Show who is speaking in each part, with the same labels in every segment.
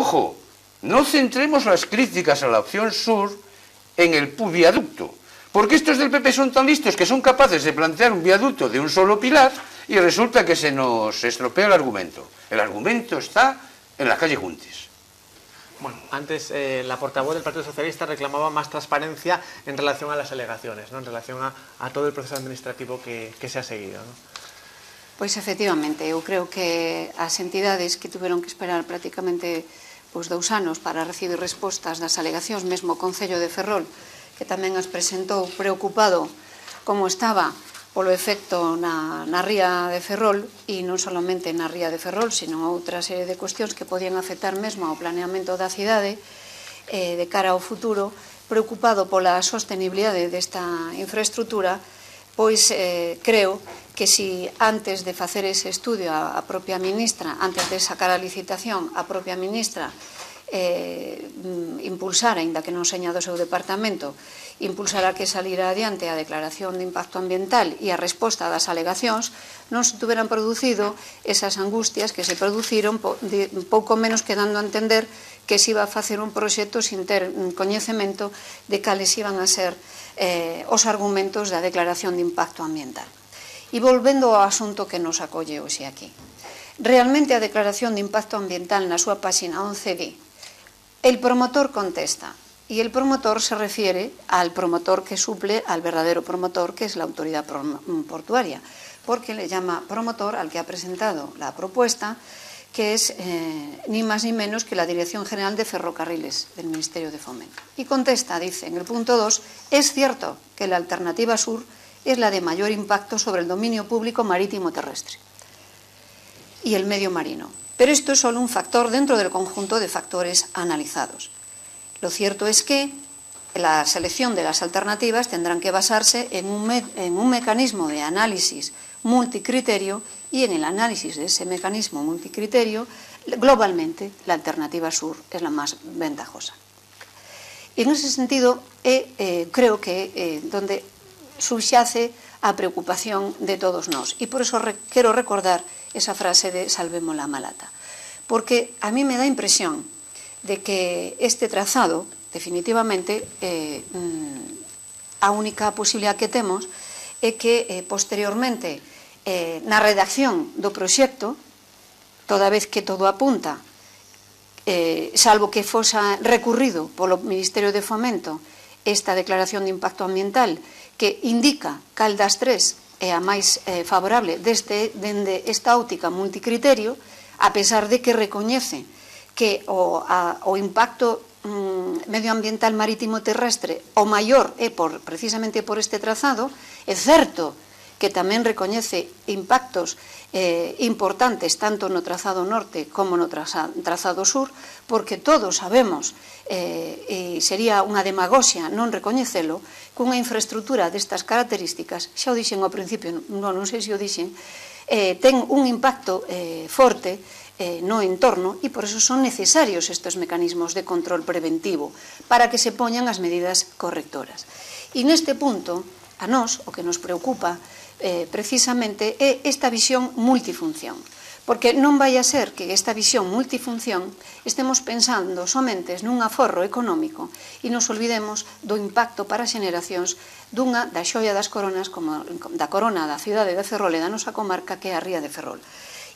Speaker 1: ojo, no centremos las críticas a la opción sur en el viaducto, porque estos del PP son tan listos que son capaces de plantear un viaducto de un solo pilar y resulta que se nos estropea el argumento. El argumento está en la calle Juntis.
Speaker 2: Bueno, antes la portavoz del Partido Socialista reclamaba más transparencia en relación a las alegaciones, ¿no? En relación a todo el proceso administrativo que se ha seguido, ¿no?
Speaker 3: Pois efectivamente, eu creo que as entidades que tuveron que esperar prácticamente 2 anos para recibir respostas das alegacións, mesmo o Concello de Ferrol, que tamén as presentou preocupado como estaba polo efecto na ría de Ferrol, e non solamente na ría de Ferrol, sino outra serie de cuestións que podían afectar mesmo ao planeamento da cidade de cara ao futuro, preocupado pola sostenibilidade desta infraestrutura, pois creo que si antes de facer ese estudio a propia ministra, antes de sacar a licitación, a propia ministra impulsara, aínda que non seña do seu departamento, impulsara que salira adiante a declaración de impacto ambiental e a resposta das alegacións, non se tuveran producido esas angustias que se produciron pouco menos que dando a entender que se iba a facer un proxecto sin ter coñecemento de cales iban a ser os argumentos da declaración de impacto ambiental. E volvendo ao asunto que nos acolle hoxe aquí. Realmente a declaración de impacto ambiental na súa páxina 11 di: el promotor contesta, y el promotor se refiere al promotor que suple al verdadero promotor, que es la autoridad portuaria, porque le llama promotor al que ha presentado la propuesta, que es ni más ni menos que la Dirección General de Ferrocarriles del Ministerio de Fomento. Y contesta, dice en el punto 2, es cierto que la alternativa sur es la de mayor impacto sobre el dominio público marítimo terrestre y el medio marino, pero esto es solo un factor dentro del conjunto de factores analizados. Lo cierto es que la selección de las alternativas tendrán que basarse en un mecanismo de análisis multicriterio, y en el análisis de ese mecanismo multicriterio, globalmente, la alternativa sur es la más ventajosa. Y en ese sentido, creo que donde subxace a preocupación de todos nós. E por eso quero recordar esa frase de salvemos la malata. Porque a mí me dá impresión de que este trazado, definitivamente, a única posibilidad que temos é que posteriormente na redacción do proxecto, toda vez que todo apunta, salvo que fosa recurrido polo Ministerio de Fomento esta declaración de impacto ambiental que indica cal das tres é a máis favorable dende esta óptica multicriterio, a pesar de que recoñece que o impacto medioambiental marítimo terrestre o maior é precisamente por este trazado, é certo que tamén recoñece impactos importantes tanto no trazado norte como no trazado sur, porque todos sabemos, e sería unha demagoxia non recoñecelo, que unha infraestructura destas características, xa o dixen ao principio, non sei se o dixen, ten un impacto forte no entorno, e por eso son necesarios estes mecanismos de control preventivo para que se poñan as medidas correctoras. E neste punto, a nós, o que nos preocupa precisamente é esta visión multifunción, porque non vai a ser que esta visión multifunción estemos pensando somente nun aforro económico e nos olvidemos do impacto para as xeneracións dunha da xoia das coronas, como da corona da cidade de Ferrol e da nosa comarca, que é a ría de Ferrol.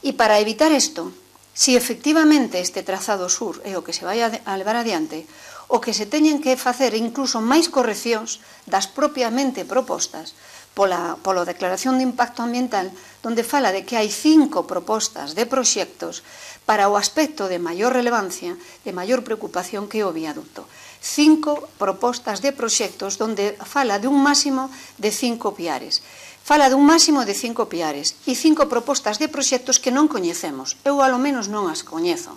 Speaker 3: E para evitar isto, si efectivamente este trazado sur é o que se vai a levar adiante, o que se teñen que facer incluso máis correccións das propiamente propostas pola declaración de impacto ambiental, donde fala de que hai 5 propostas de proxectos para o aspecto de maior relevancia, de maior preocupación que o viaducto. 5 propostas de proxectos donde fala de un máximo de 5 piares. Fala dun máximo de 5 piares e 5 propostas de proxectos que non coñecemos. Eu, alo menos, non as coñezo.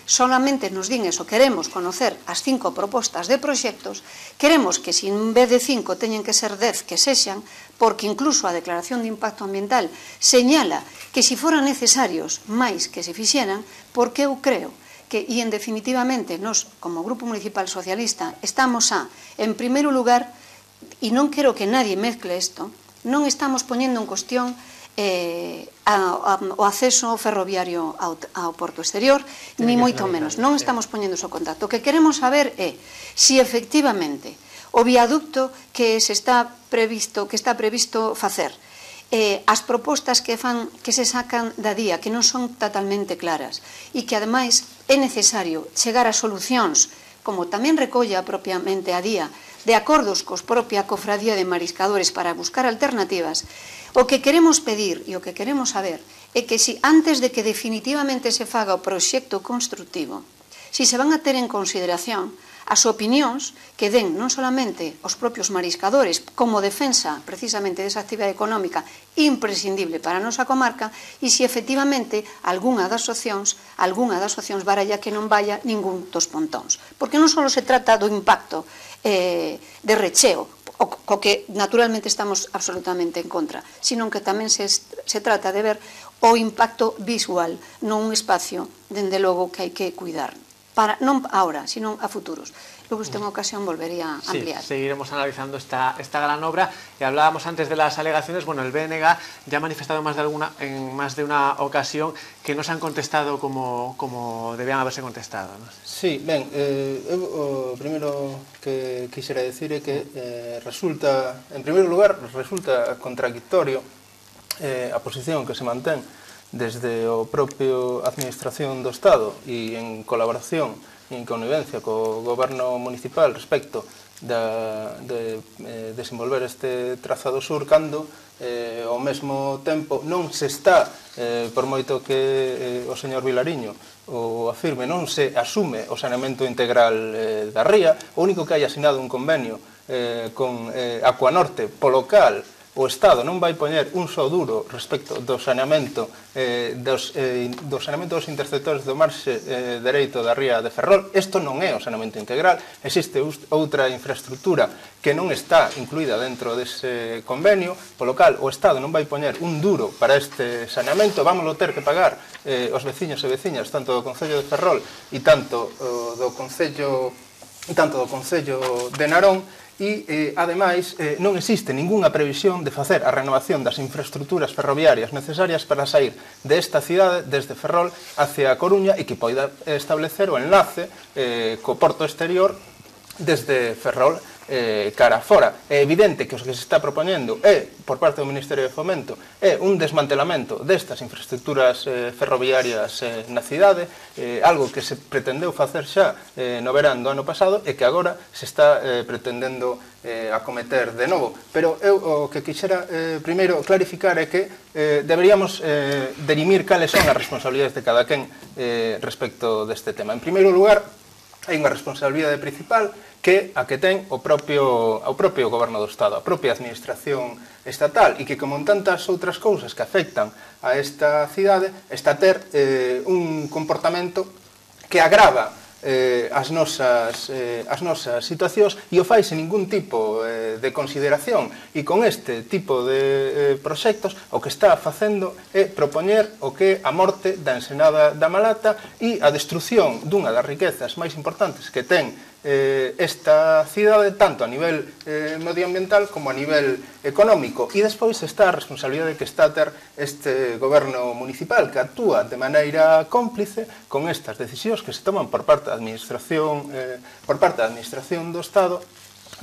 Speaker 3: Solamente nos din eso, queremos conocer as 5 propostas de proxectos, queremos que, se en vez de 5 teñen que ser 10 que sexan, porque incluso a declaración de impacto ambiental señala que se foran necesarios máis que se fixeran, porque eu creo que, e en definitivamente, nos, como Grupo Municipal Socialista, estamos en primeiro lugar, e non quero que nadie mezcle isto, non estamos poñendo en cuestión o acceso ferroviario ao porto exterior, ni moito menos. Non estamos poñendo o contacto. O que queremos saber é se efectivamente o viaducto que está previsto facer, as propostas que se sacan da día, que non son totalmente claras, e que ademais é necesario chegar a solucións, como tamén recolla propiamente a día, de acordos cos propia cofradía de mariscadores para buscar alternativas. O que queremos pedir e o que queremos saber é que se antes de que definitivamente se faga o proxecto constructivo, se van a ter en consideración as opinións que den non solamente os propios mariscadores como defensa precisamente desa actividade económica imprescindible para a nosa comarca e se efectivamente algunha das opcións baralla que non vaya ningún dos pontóns. Porque non só se trata do impacto de recheo, co que naturalmente estamos absolutamente en contra, sino que tamén se trata de ver o impacto visual nun espacio, dende logo, que hai que cuidar, non ahora, sino a futuros. Luego, en ocasión, volvería a ampliar.
Speaker 2: Sí, seguiremos analizando esta gran obra. Y hablábamos antes de las alegaciones. Bueno, el BNG ya ha manifestado en más de una ocasión que no se han contestado como debían haberse contestado, ¿no?
Speaker 4: Sí, ben, o primeiro que quixera decir é que resulta, en primeiro lugar, resulta contradictorio a posición que se mantén desde o propio Administración do Estado e en colaboración e en connivencia co Goberno municipal respecto de desenvolver este trazado sur cando ao mesmo tempo non se está, por moito que o señor Vilariño o afirme, non se asume o saneamento integral da ría. O único que hai asinado un convenio con Acuanorte polo cal o Estado non vai poñer un só duro respecto do saneamento dos interceptores do marxe dereito da ría de Ferrol. Isto non é o saneamento integral. Existe outra infraestructura que non está incluída dentro dese convenio, polo cal o Estado non vai poñer un duro para este saneamento. Vámoslo ter que pagar os veciños e veciñas tanto do Concello de Ferrol e tanto do Concello de Narón. E, ademais, non existe ningunha previsión de facer a renovación das infraestructuras ferroviarias necesarias para sair desta cidade desde Ferrol hacia a Coruña e que poida establecer o enlace co porto exterior desde Ferrol cara fora. É evidente que o que se está propoñendo por parte do Ministerio de Fomento é un desmantelamento destas infraestructuras ferroviarias na cidade, algo que se pretendeu facer xa no verán do ano pasado e que agora se está pretendendo acometer de novo. Pero eu o que quixera primeiro clarificar é que deberíamos derimir cales son as responsabilidades de cada quen respecto deste tema. En primeiro lugar, hai unha responsabilidade principal que a que ten o propio Goberno do Estado, a propia Administración estatal, e que, como en tantas outras cousas que afectan a esta cidade, está a ter un comportamento que agrava as nosas situacións e o fai sen ningún tipo de consideración. E con este tipo de proxectos o que está facendo é propoñer o que a morte da ensenada da Malata e a destrucción dunha das riquezas máis importantes que ten esta cidade, tanto a nivel medioambiental como a nivel económico. E despois está a responsabilidade que está a ter este goberno municipal, que actúa de maneira cómplice con estas decisións que se toman por parte da Administración do Estado,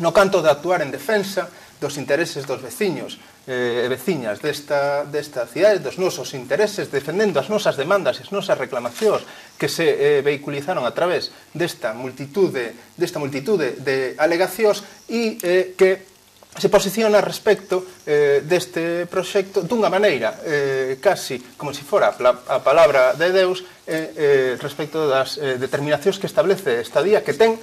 Speaker 4: no canto de actuar en defensa dos intereses dos veciños e veciñas desta cidade, dos nosos intereses, defendendo as nosas demandas e as nosas reclamacións que se vehiculizaron a través desta multitude de alegacións e que se posiciona respecto deste proxecto dunha maneira casi como se fora a palabra de Deus respecto das determinacións que establece esta día, que ten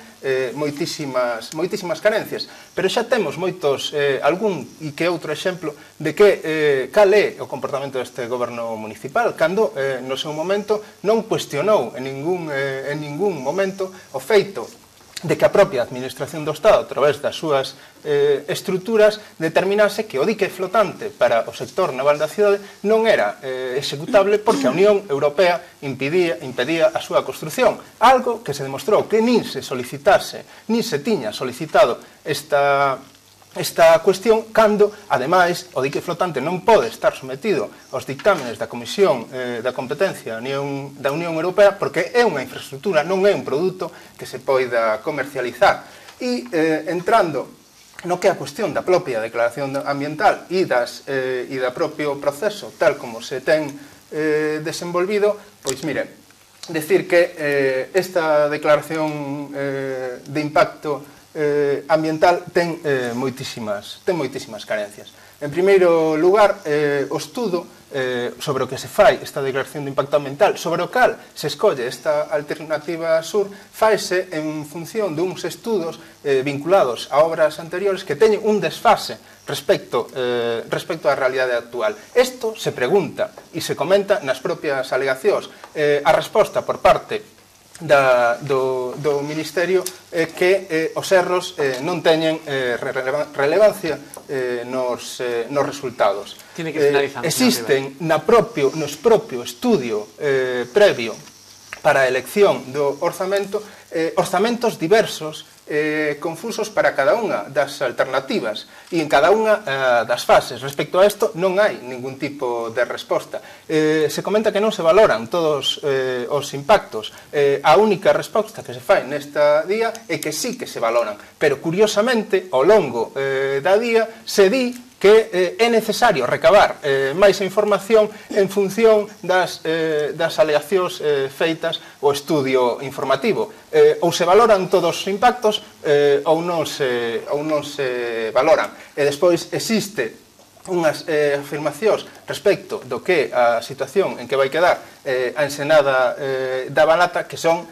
Speaker 4: moitísimas carencias. Pero xa temos algún e que outro exemplo de que cal é o comportamento deste goberno municipal, cando no seu momento non cuestionou en ningún momento o feito de que a propia Administración do Estado, a través das súas estruturas, determinase que o dique flotante para o sector naval da cidade non era executable porque a Unión Europea impedía a súa construción. Algo que se demostrou que nin se solicitase, nin se tiña solicitado esta esta cuestión cando, ademais, o dique flotante non pode estar sometido aos dictámenes da Comisión da Competencia da Unión Europea porque é unha infraestructura, non é un produto que se poida comercializar. E entrando no que é a cuestión da propia declaración ambiental e da propio proceso tal como se ten desenvolvido, pois mire, decir que esta declaración de impacto ambiental ten moitísimas carencias. En primeiro lugar, o estudo sobre o que se fai esta declaración de impacto ambiental, sobre o cal se escolle esta alternativa sur, faise en función duns estudos vinculados a obras anteriores que teñen un desfase respecto á realidade actual. Isto se pregunta e se comenta nas propias alegacións. A resposta por parte do Ministerio que os erros non teñen relevancia nos resultados. Existen nos propio estudio previo para a elección do orzamento orzamentos diversos confusos para cada unha das alternativas e en cada unha das fases. Respecto a isto non hai ningún tipo de resposta. Se comenta que non se valoran todos os impactos. A única resposta que se fai nesta día é que sí que se valoran, pero curiosamente ao longo da día se di que é necesario recabar máis información en función das alegacións feitas o estudio informativo. Ou se valoran todos os impactos ou non se valoran. E despois existe unhas afirmacións respecto do que a situación en que vai quedar a ensenada da Balata que son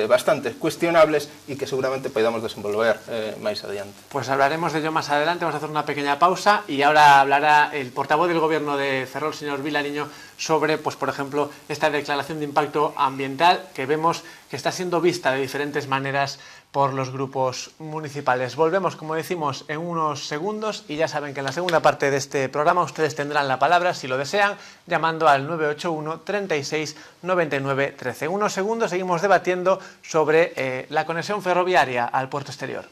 Speaker 4: bastante cuestionables e que seguramente podamos desenvolver máis adiante.
Speaker 2: Pues hablaremos de ello más adelante, vamos a hacer una pequeña pausa y ahora hablará el portavoz del gobierno de Ferrol, señor Vilariño, sobre, pues por ejemplo, esta declaración de impacto ambiental que vemos que está siendo vista de diferentes maneras por los grupos municipales. Volvemos, como decimos, en unos segundos y ya saben que en la segunda parte de este programa ustedes tendrán la palabra, si lo desean, llamando al 981 36 99 13. En unos segundos seguimos debatiendo sobre la conexión ferroviaria al puerto exterior.